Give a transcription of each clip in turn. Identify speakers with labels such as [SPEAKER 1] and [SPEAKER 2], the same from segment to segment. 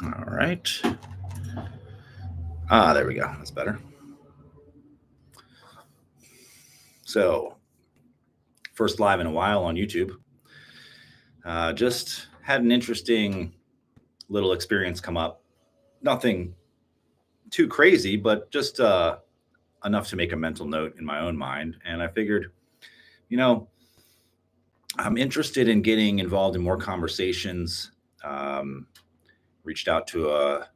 [SPEAKER 1] All right. There we go. That's better. So, first live in a while on YouTube. Just had an interesting little experience come up. Nothing too crazy, but just enough to make a mental note in my own mind. And I figured, you know, I'm interested in getting involved in more conversations. Um, Reached out to a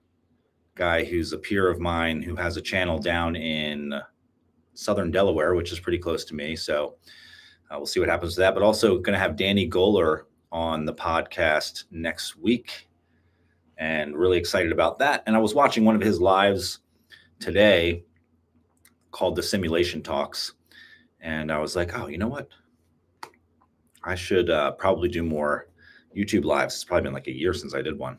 [SPEAKER 1] guy who's a peer of mine who has a channel down in southern Delaware, which is pretty close to me. So we'll see what happens with that. But also going to have Danny Goler on the podcast next week, and really excited about that. And I was watching one of his lives today called the Simulation Talks, and I was like, oh, you know what? I should probably do more YouTube lives. It's probably been like a year since I did one.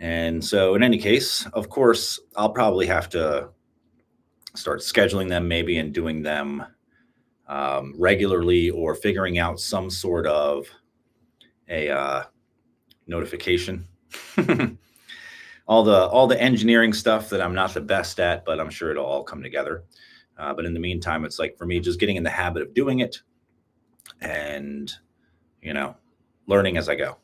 [SPEAKER 1] And so, in any case, of course, I'll probably have to start scheduling them maybe and doing them regularly, or figuring out some sort of a notification. all the engineering stuff that I'm not the best at, but I'm sure it'll all come together. But in the meantime, it's like for me, just getting in the habit of doing it, and you know, learning as I go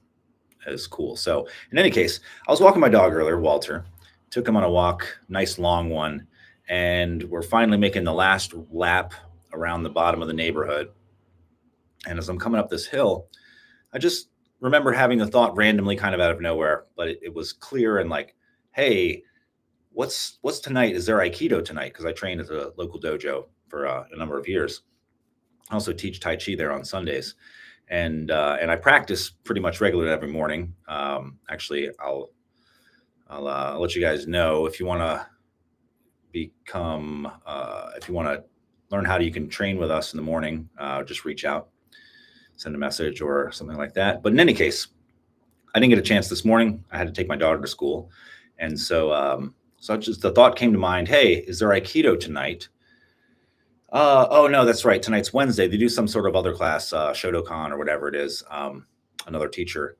[SPEAKER 1] is cool. So in any case, I was walking my dog earlier, Walter. Took him on a walk, nice long one, and we're finally making the last lap around the bottom of the neighborhood. And as I'm coming up this hill, I just remember having the thought randomly, kind of out of nowhere, but it was clear and like, hey, what's tonight? Is there Aikido tonight? Because I trained at a local dojo for a number of years. I also teach Tai Chi there on Sundays, and I practice pretty much regularly every morning. Actually, I'll let you guys know if you want to if you want to learn how you can train with us in the morning. Just reach out, send a message or something like that. But in any case, I didn't get a chance this morning. I had to take my daughter to school, and so just the thought came to mind. Hey, is there Aikido tonight? Oh no, that's right. Tonight's Wednesday. They do some sort of other class, Shotokan or whatever it is. Another teacher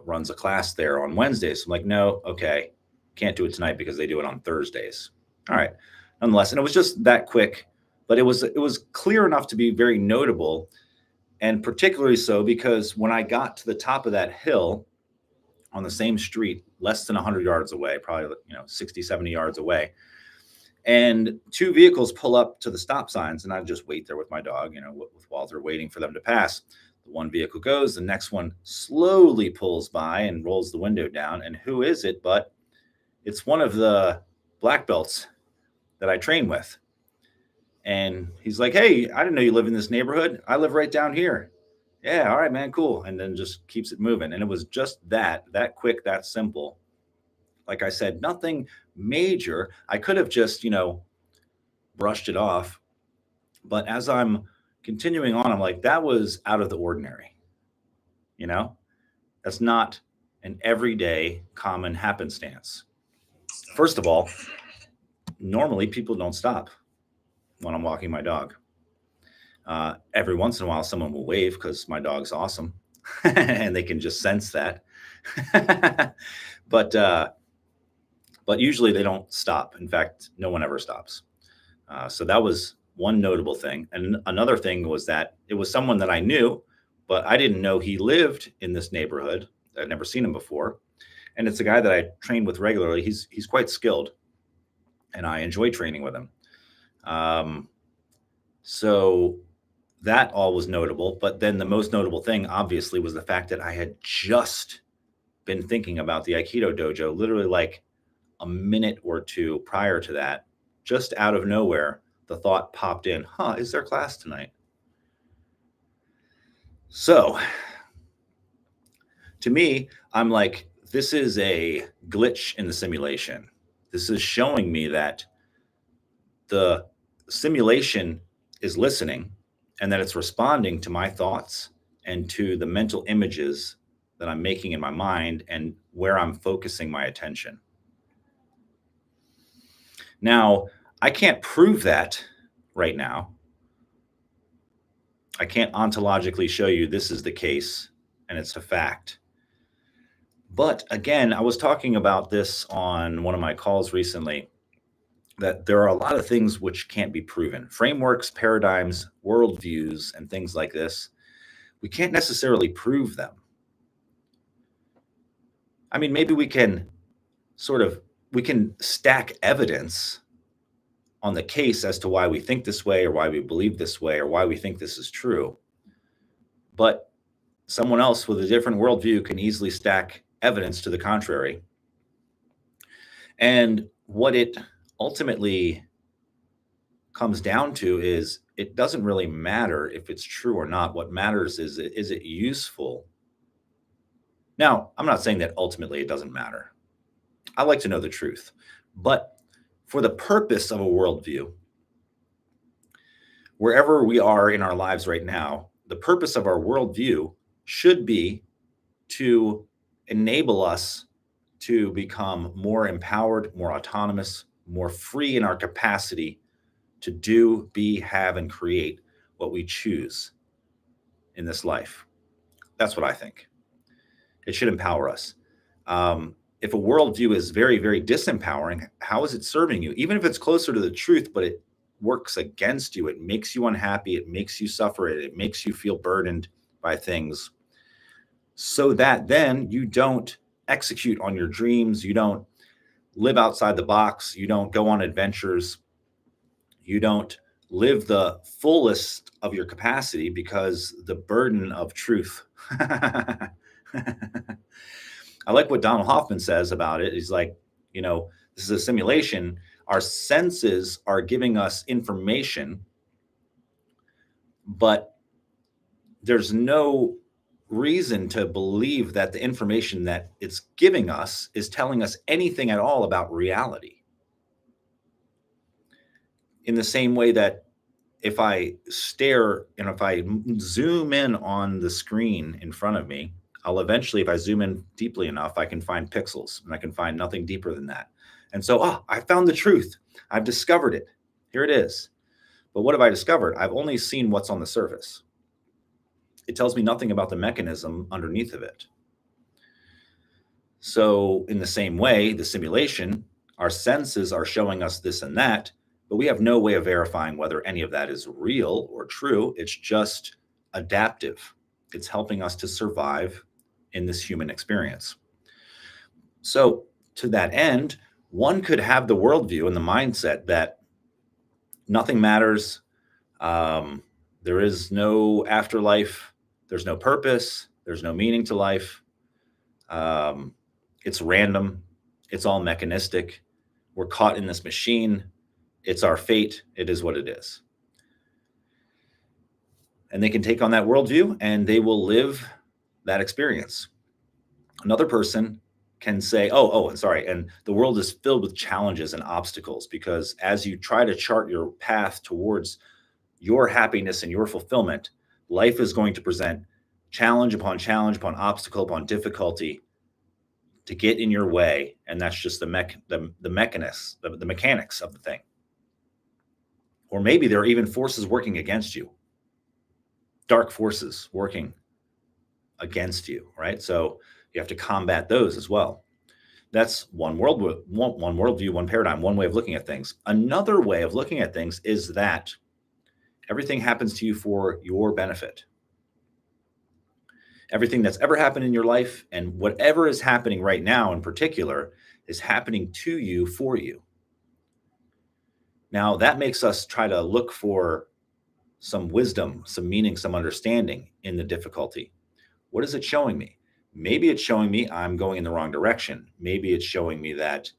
[SPEAKER 1] runs a class there on Wednesdays. So I'm like, no, okay, can't do it tonight because they do it on Thursdays. All right, nonetheless, and it was just that quick, but it was clear enough to be very notable, and particularly so because when I got to the top of that hill on the same street, less than 100 yards away, probably 60, 70 yards away, and two vehicles pull up to the stop signs, and I just wait there with my dog, with Walter, waiting for them to pass. The one vehicle goes, the next one slowly pulls by and rolls the window down, and who is it but it's one of the black belts that I train with. And he's like, hey, I didn't know you live in this neighborhood. I live right down here. Yeah, all right, man, cool. And then just keeps it moving. And it was just that quick, that simple. Like I said, nothing major. I could have just, brushed it off. But as I'm continuing on, I'm like, that was out of the ordinary. You know, that's not an everyday common happenstance. First of all, normally people don't stop when I'm walking my dog. Every once in a while, someone will wave because my dog's awesome, and they can just sense that. but but usually they don't stop. In fact, no one ever stops. So that was one notable thing. And another thing was that it was someone that I knew, but I didn't know he lived in this neighborhood. I'd never seen him before. And it's a guy that I train with regularly. He's quite skilled, and I enjoy training with him. Um, so that all was notable. But then the most notable thing, obviously, was the fact that I had just been thinking about the Aikido dojo literally like a minute or two prior to that. Just out of nowhere, the thought popped in, is there class tonight? So to me, I'm like, this is a glitch in the simulation. This is showing me that the simulation is listening, and that it's responding to my thoughts and to the mental images that I'm making in my mind and where I'm focusing my attention. Now, I can't prove that right now. I can't ontologically show you this is the case and it's a fact. But again, I was talking about this on one of my calls recently, that there are a lot of things which can't be proven. Frameworks, paradigms, worldviews, and things like this, we can't necessarily prove them. I mean, maybe we can we can stack evidence on the case as to why we think this way or why we believe this way or why we think this is true. But someone else with a different worldview can easily stack evidence to the contrary. And what it ultimately comes down to is it doesn't really matter if it's true or not. What matters is it useful? Now, I'm not saying that ultimately it doesn't matter. I like to know the truth. But for the purpose of a worldview, wherever we are in our lives right now, the purpose of our worldview should be to enable us to become more empowered, more autonomous, more free in our capacity to do, be, have, and create what we choose in this life. That's what I think. It should empower us. If a worldview is very, very disempowering, how is it serving you? Even if it's closer to the truth, but it works against you, it makes you unhappy, it makes you suffer, it makes you feel burdened by things, so that then you don't execute on your dreams, you don't live outside the box, you don't go on adventures, you don't live the fullest of your capacity because the burden of truth. I like what Donald Hoffman says about it. He's like, this is a simulation. Our senses are giving us information, but there's no reason to believe that the information that it's giving us is telling us anything at all about reality. In the same way that if I stare and if I zoom in on the screen in front of me, I'll eventually, if I zoom in deeply enough, I can find pixels and I can find nothing deeper than that. And so, I found the truth. I've discovered it. Here it is. But what have I discovered? I've only seen what's on the surface. It tells me nothing about the mechanism underneath of it. So in the same way, the simulation, our senses are showing us this and that, but we have no way of verifying whether any of that is real or true. It's just adaptive. It's helping us to survive in this human experience. So to that end, one could have the worldview and the mindset that nothing matters. There is no afterlife. There's no purpose. There's no meaning to life. It's random. It's all mechanistic. We're caught in this machine. It's our fate. It is what it is. And they can take on that worldview and they will live that experience. Another person can say, and the world is filled with challenges and obstacles, because as you try to chart your path towards your happiness and your fulfillment, life is going to present challenge upon obstacle upon difficulty to get in your way. And that's just the mechanics of the thing. Or maybe there are even forces working against you, dark forces working against you, right? So you have to combat those as well. That's one worldview, one paradigm, one way of looking at things. Another way of looking at things is that everything happens to you for your benefit. Everything that's ever happened in your life and whatever is happening right now in particular is happening to you for you. Now, that makes us try to look for some wisdom, some meaning, some understanding in the difficulty. What is it showing me? Maybe it's showing me I'm going in the wrong direction. Maybe it's showing me that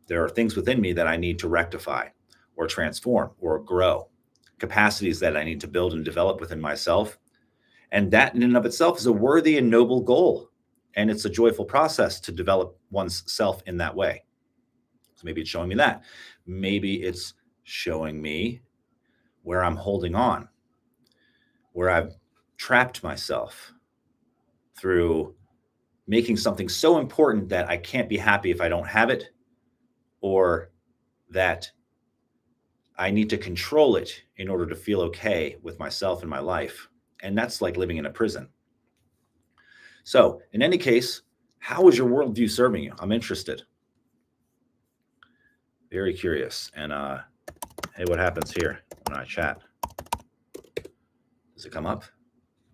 [SPEAKER 1] there are things within me that I need to rectify or transform or grow, capacities that I need to build and develop within myself. And that in and of itself is a worthy and noble goal. And it's a joyful process to develop one's self in that way. So maybe it's showing me that. Maybe it's showing me where I'm holding on, where I've trapped myself through making something so important that I can't be happy if I don't have it, or that I need to control it in order to feel okay with myself and my life. And that's like living in a prison. So in any case, How is your worldview serving you? I'm interested. Very curious. And hey, what happens here when I chat? Does it come up?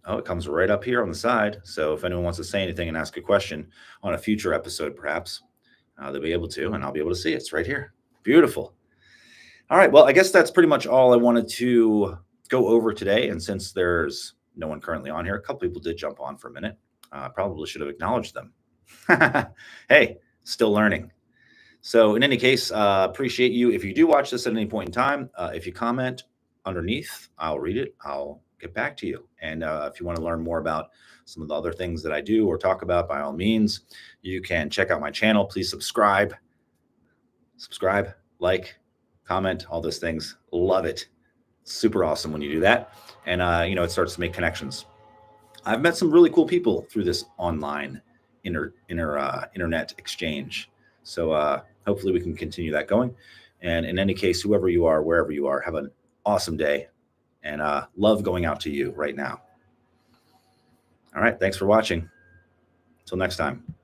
[SPEAKER 1] Oh, it comes right up here on the side. So if anyone wants to say anything and ask a question on a future episode, perhaps they'll be able to, and I'll be able to see it. It's right here. Beautiful. All right. Well, I guess that's pretty much all I wanted to go over today. And since there's no one currently on here, a couple people did jump on for a minute. Probably should have acknowledged them. Hey, still learning. So in any case, appreciate you. If you do watch this at any point in time, if you comment underneath, I'll read it. I'll get back to you. And if you want to learn more about some of the other things that I do or talk about, by all means, you can check out my channel. Please subscribe, like, comment, all those things. Love it. Super awesome when you do that. And, it starts to make connections. I've met some really cool people through this online internet exchange. So hopefully we can continue that going. And in any case, whoever you are, wherever you are, have an awesome day, and love going out to you right now. All right. Thanks for watching. Until next time.